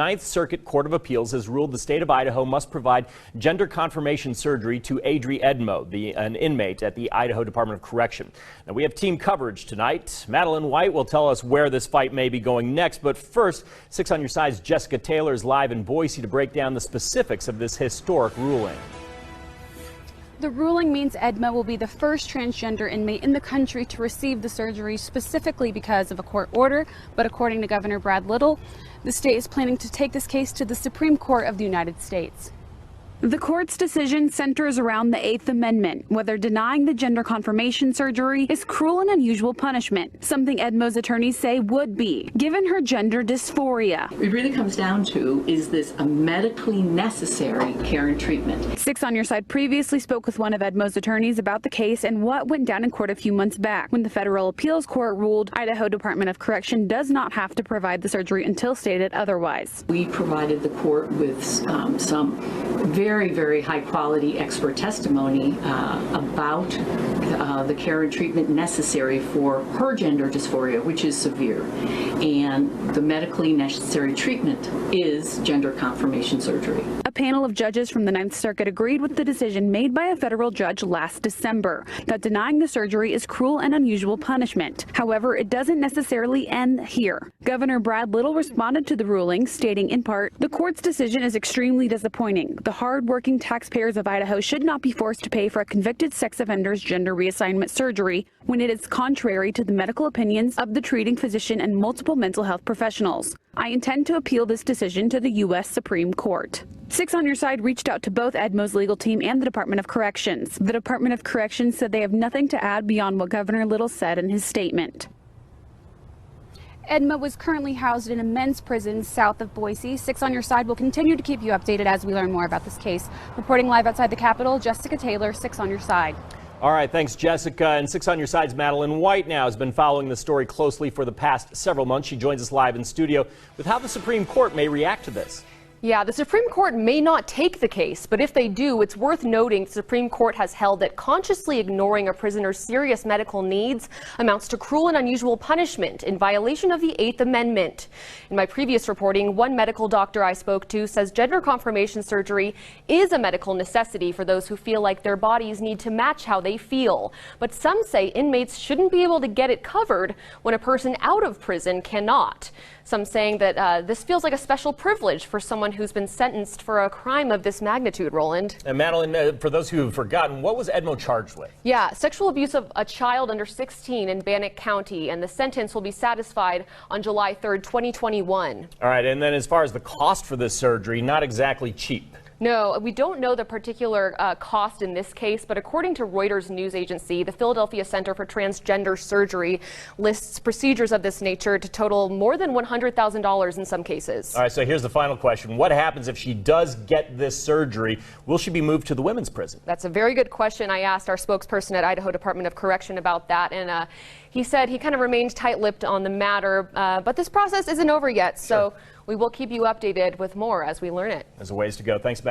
Ninth Circuit Court of Appeals has ruled the state of Idaho must provide gender confirmation surgery to Adree Edmo, an inmate at the Idaho Department of Correction. Now, we have team coverage tonight. Madeline White will tell us where this fight may be going next. But first, 6 on Your Side's Jessica Taylor is live in Boise to break down the specifics of this historic ruling. The ruling means Edmo will be the first transgender inmate in the country to receive the surgery specifically because of a court order. But according to Governor Brad Little, the state is planning to take this case to the Supreme Court of the United States. The court's decision centers around the 8th Amendment, whether denying the gender confirmation surgery is cruel and unusual punishment, something Edmo's attorneys say would be, given her gender dysphoria. It really comes down to, is this a medically necessary care and treatment? 6 on Your Side previously spoke with one of Edmo's attorneys about the case and what went down in court a few months back, when the federal appeals court ruled Idaho Department of Correction does not have to provide the surgery until stated otherwise. We provided the court with some very high quality expert testimony about the care and treatment necessary for her gender dysphoria, which is severe. And the medically necessary treatment is gender confirmation surgery. A panel of judges from the Ninth Circuit agreed with the decision made by a federal judge last December that denying the surgery is cruel and unusual punishment. However, it doesn't necessarily end here. Governor Brad Little responded to the ruling, stating in part, "The court's decision is extremely disappointing. The hard-working taxpayers of Idaho should not be forced to pay for a convicted sex offender's gender reassignment surgery when it is contrary to the medical opinions of the treating physician and multiple mental health professionals. I intend to appeal this decision to the U.S. Supreme Court." 6 on Your Side reached out to both Edmo's legal team and the Department of Corrections. The Department of Corrections said they have nothing to add beyond what Governor Little said in his statement. Edmo was currently housed in a men's prison south of Boise. 6 on Your Side will continue to keep you updated as we learn more about this case. Reporting live outside the Capitol, Jessica Taylor, 6 on Your Side. All right, thanks, Jessica. And 6 on Your Side's Madeline White now has been following the story closely for the past several months. She joins us live in studio with how the Supreme Court may react to this. Yeah, the Supreme Court may not take the case, but if they do, it's worth noting the Supreme Court has held that consciously ignoring a prisoner's serious medical needs amounts to cruel and unusual punishment in violation of the 8th Amendment. In my previous reporting, one medical doctor I spoke to says gender confirmation surgery is a medical necessity for those who feel like their bodies need to match how they feel. But some say inmates shouldn't be able to get it covered when a person out of prison cannot. Some saying that this feels like a special privilege for someone who's been sentenced for a crime of this magnitude, Roland. And Madeline, for those who have forgotten, what was Edmo charged with? Yeah, sexual abuse of a child under 16 in Bannock County, and the sentence will be satisfied on July 3rd, 2021. All right, and then as far as the cost for this surgery, not exactly cheap. No, we don't know the particular cost in this case, but according to Reuters news agency, the Philadelphia Center for Transgender Surgery lists procedures of this nature to total more than $100,000 in some cases. All right, so here's the final question. What happens if she does get this surgery? Will she be moved to the women's prison? That's a very good question. I asked our spokesperson at Idaho Department of Correction about that, and he said he kind of remained tight-lipped on the matter, but this process isn't over yet, so we will keep you updated with more as we learn it. There's a ways to go. Thanks, Madeline.